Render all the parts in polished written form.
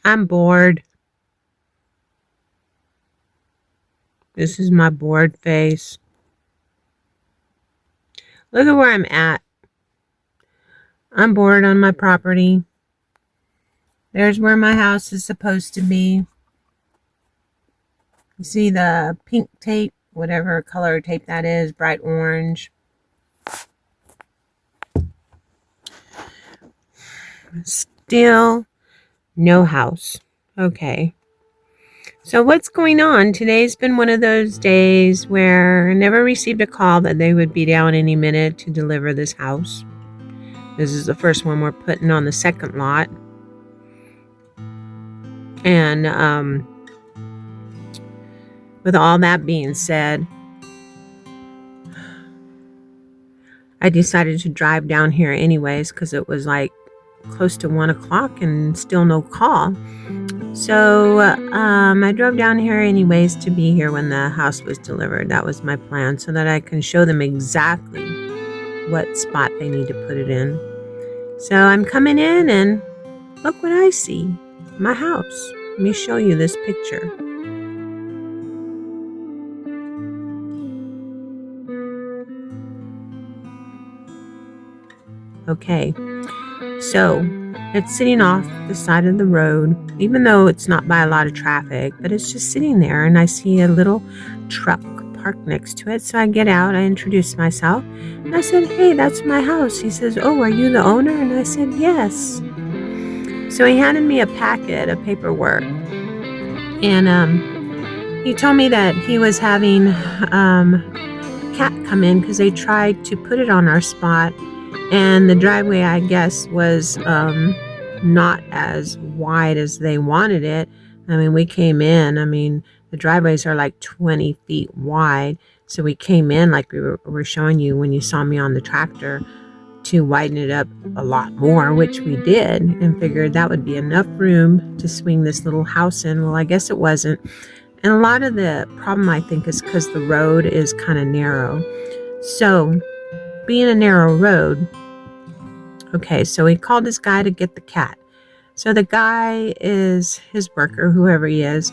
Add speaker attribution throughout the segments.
Speaker 1: I'm bored. This is my bored face. Look at where I'm at. I'm bored on my property. There's where my house is supposed to be. You see the pink tape, whatever color tape that is, bright orange. Still no house. Okay. So what's going on? Today's been one of those days where I never received a call that they would be down any minute to deliver this house. This is the first one we're putting on the second lot. And with all that being said, I decided to drive down here anyways because it was like close to 1 o'clock and still no call. So I drove down here anyways to be here when the house was delivered. That was my plan, so that I can show them exactly what spot they need to put it in. So I'm coming in and look what I see. My house. Let me show you this picture. Okay, so it's sitting off the side of the road, even though it's not by a lot of traffic, but it's just sitting there, and I see a little truck parked next to it. So I get out, I introduce myself, and I said, "Hey, that's my house." He says, "Oh, are you the owner?" And I said, "Yes." So he handed me a packet of paperwork, and he told me that he was having a cat come in because they tried to put it on our spot, and the driveway, I guess, was not as wide as they wanted it. I mean, we came in, the driveways are like 20 feet wide. So we came in like we were showing you when you saw me on the tractor, to widen it up a lot more, which we did, and figured that would be enough room to swing this little house in. Well, I guess it wasn't. And a lot of the problem, I think, is because the road is kind of narrow. So being a narrow road, okay, so he called this guy to get the cat. So the guy is his worker, whoever he is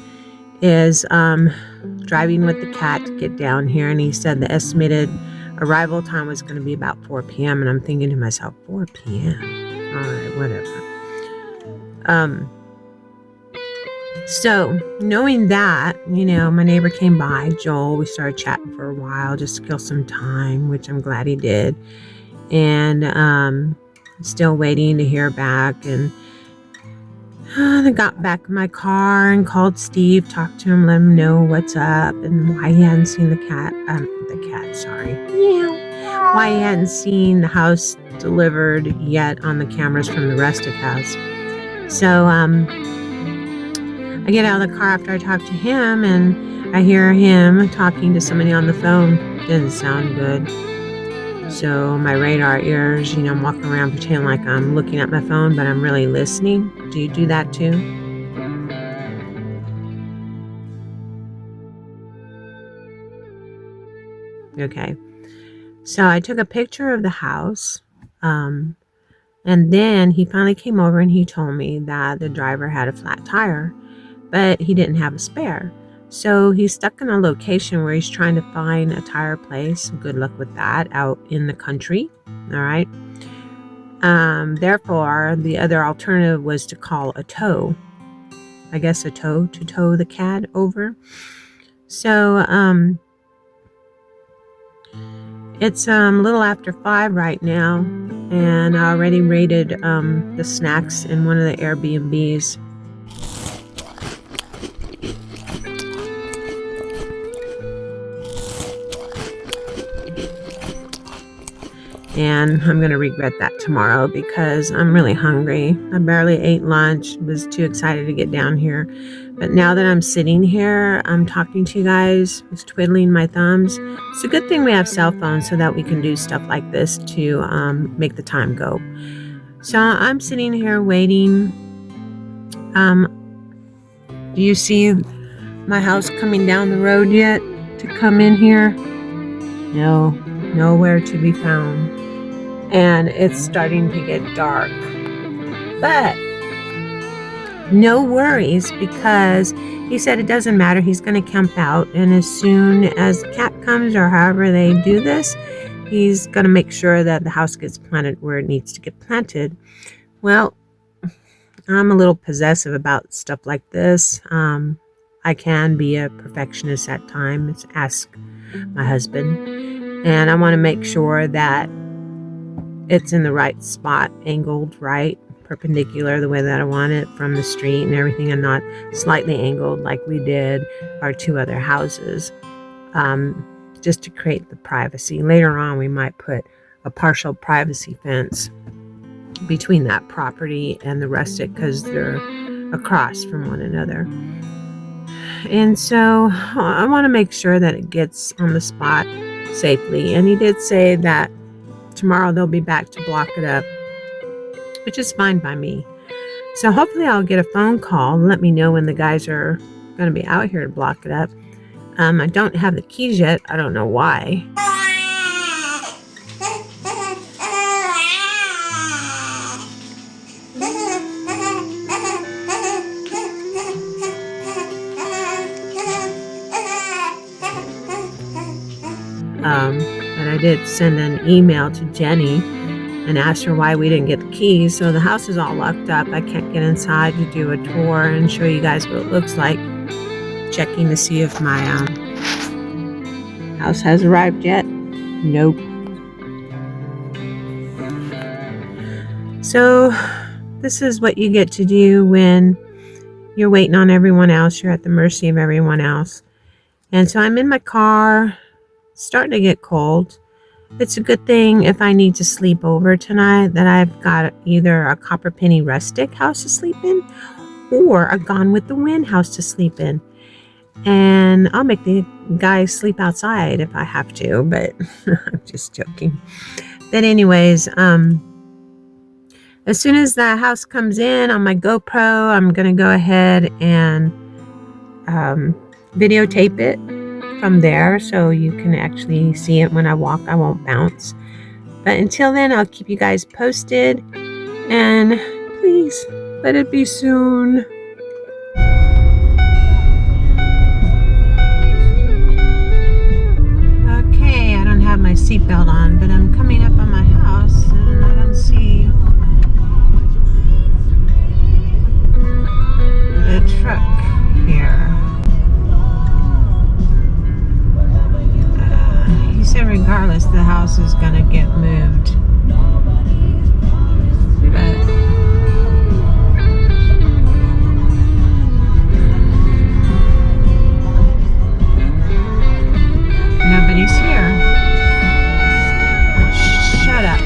Speaker 1: driving with the cat to get down here. And he said the estimated arrival time was going to be about 4 p.m. And I'm thinking to myself, 4 p.m. All right, whatever. So knowing that, my neighbor came by, Joel. We started chatting for a while just to kill some time, which I'm glad he did. And still waiting to hear back. And I got back in my car and called Steve, talked to him, let him know what's up and why he hadn't seen why he hadn't seen the house delivered yet on the cameras from the rest of the house. So I get out of the car after I talk to him, and I hear him talking to somebody on the phone. Didn't sound good. So my radar ears, I'm walking around pretending like I'm looking at my phone, but I'm really listening. Do you do that too? Okay. So I took a picture of the house, and then he finally came over and he told me that the driver had a flat tire, but he didn't have a spare. So he's stuck in a location where he's trying to find a tire place. Good luck with that out in the country. All right. Therefore, the other alternative was to call a tow. I guess a tow to tow the cat over. So it's a little after 5 right now, and I already rated the snacks in one of the Airbnbs. And I'm going to regret that tomorrow because I'm really hungry. I barely ate lunch, was too excited to get down here. But now that I'm sitting here, I'm talking to you guys, was twiddling my thumbs. It's a good thing we have cell phones so that we can do stuff like this to make the time go. So I'm sitting here waiting. Do you see my house coming down the road yet to come in here? No, nowhere to be found. And it's starting to get dark. But no worries, because he said it doesn't matter. He's going to camp out, and as soon as the cat comes, or however they do this, he's going to make sure that the house gets planted where it needs to get planted. Well, I'm a little possessive about stuff like this. I can be a perfectionist at times, ask my husband, and I want to make sure that it's in the right spot, angled right, perpendicular the way that I want it from the street and everything, and not slightly angled like we did our 2 other houses, just to create the privacy. Later on, we might put a partial privacy fence between that property and the rustic, because they're across from one another. And so I want to make sure that it gets on the spot safely. And he did say that tomorrow they'll be back to block it up, which is fine by me. So hopefully I'll get a phone call and let me know when the guys are going to be out here to block it up. I don't have the keys yet. I don't know why. But I did send an email to Jenny and asked her why we didn't get the keys. So the house is all locked up. I can't get inside to do a tour and show you guys what it looks like. Checking to see if my house has arrived yet. Nope. So this is what you get to do when you're waiting on everyone else. You're at the mercy of everyone else. And so I'm in my car. Starting to get cold. It's a good thing if I need to sleep over tonight that I've got either a Copper Penny rustic house to sleep in or a Gone with the Wind house to sleep in. And I'll make the guys sleep outside if I have to, but I'm just joking. But anyways, as soon as the house comes in on my GoPro, I'm going to go ahead and videotape it from there, so you can actually see it when I walk. I won't bounce. But until then, I'll keep you guys posted, and please let it be soon. Okay, I don't have my seatbelt on, but I'm coming up on my house and I don't see the truck here. He said regardless, the house is gonna get moved. But nobody's here. Shut up.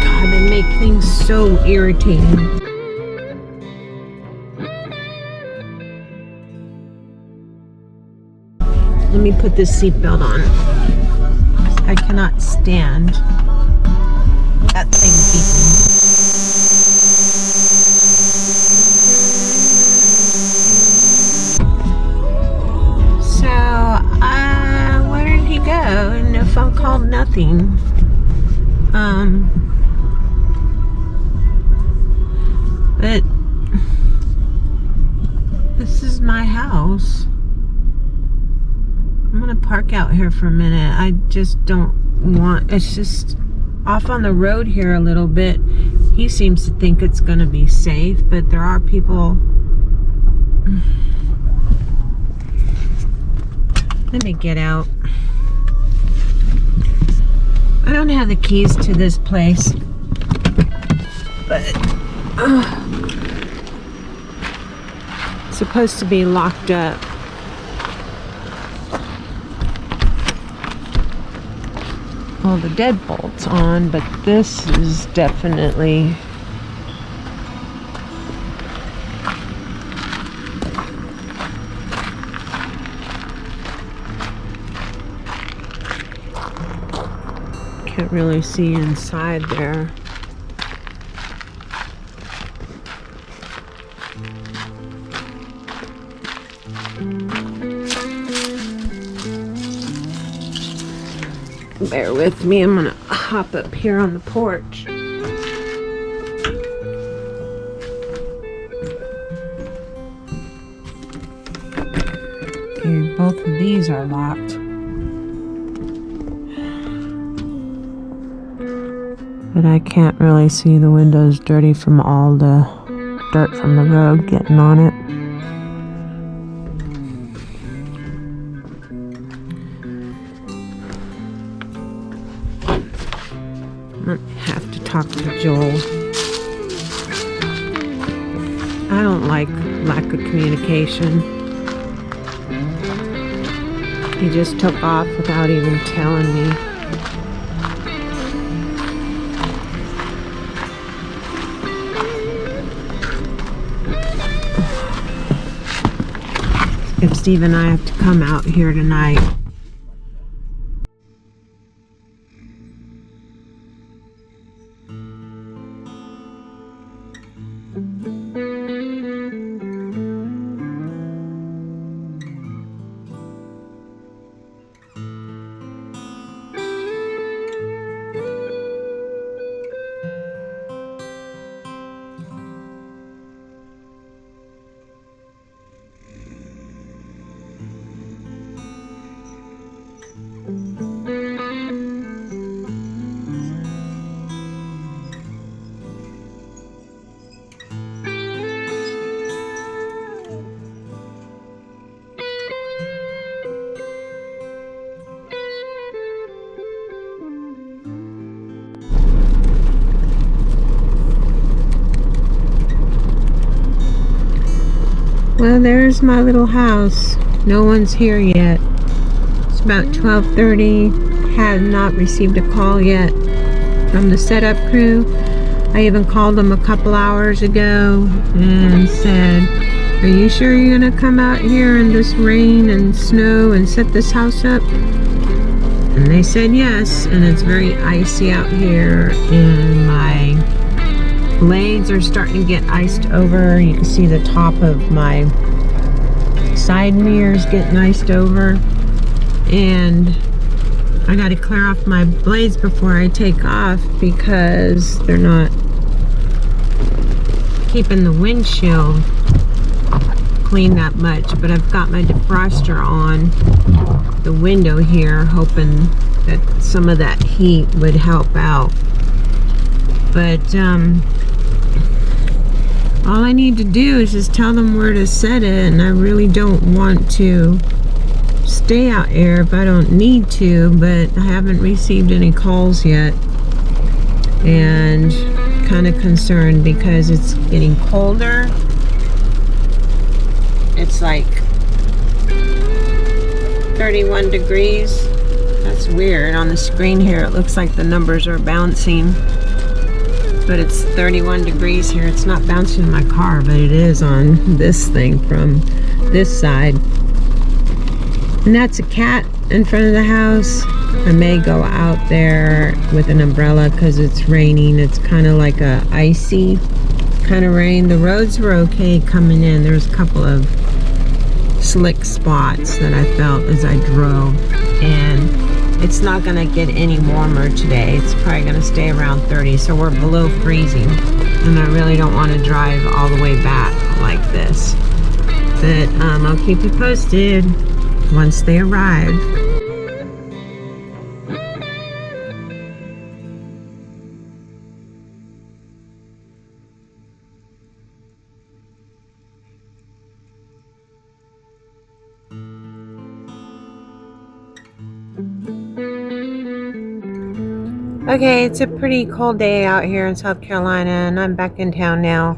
Speaker 1: God, they make things so irritating. Let me put this seatbelt on. I cannot stand that thing beeping. So, where did he go? No phone call, nothing. But this is my house. I'm gonna park out here for a minute. I just don't want, it's just off on the road here a little bit. He seems to think it's gonna be safe, but there are people. Let me get out. I don't have the keys to this place, but it's supposed to be locked up. Well, the deadbolt's on, but this is definitely can't really see inside there. Bear with me, I'm gonna hop up here on the porch. Okay, both of these are locked. But I can't really see the windows dirty from all the dirt from the road getting on it. I have to talk to Joel. I don't like lack of communication. He just took off without even telling me. If Steve and I have to come out here tonight. Well, there's my little house. No one's here yet. It's about 12:30. Have not received a call yet from the setup crew. I even called them a couple hours ago and said, "Are you sure you're gonna come out here in this rain and snow and set this house up?" And they said yes, and it's very icy out here, and my blades are starting to get iced over. You can see the top of my side mirrors getting iced over, and I got to clear off my blades before I take off because they're not keeping the windshield clean that much. But I've got my defroster on the window here, hoping that some of that heat would help out. But all I need to do is just tell them where to set it, and I really don't want to stay out here if I don't need to, but I haven't received any calls yet, and kind of concerned because it's getting colder. It's like 31 degrees. That's weird. On the screen here it looks like the numbers are bouncing, but it's 31 degrees here. It's not bouncing in my car, but it is on this thing from this side. And that's a cat in front of the house. I may go out there with an umbrella because it's raining. It's kind of like a icy kind of rain. The roads were okay coming in. There's a couple of slick spots that I felt as I drove, and it's not gonna get any warmer today. It's probably gonna stay around 30, so we're below freezing, and I really don't want to drive all the way back like this. But I'll keep you posted once they arrive. Okay, it's a pretty cold day out here in South Carolina, and I'm back in town now.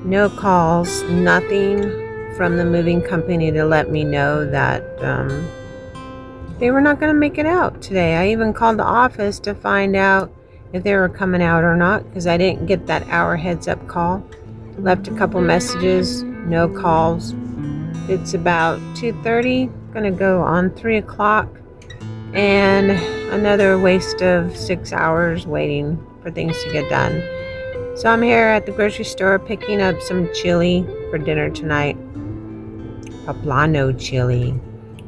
Speaker 1: No calls, nothing from the moving company to let me know that they were not going to make it out today. I even called the office to find out if they were coming out or not, because I didn't get that hour heads up call. Left a couple messages, no calls. It's about 2:30, gonna go on 3 o'clock, and another waste of 6 hours waiting for things to get done. So I'm here at the grocery store picking up some chili for dinner tonight. Poblano chili.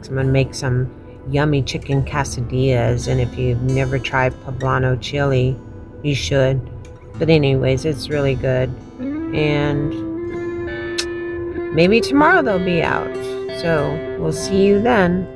Speaker 1: So I'm gonna make some yummy chicken quesadillas, and if you've never tried poblano chili, you should. But anyways, it's really good, and maybe tomorrow they'll be out. So we'll see you then.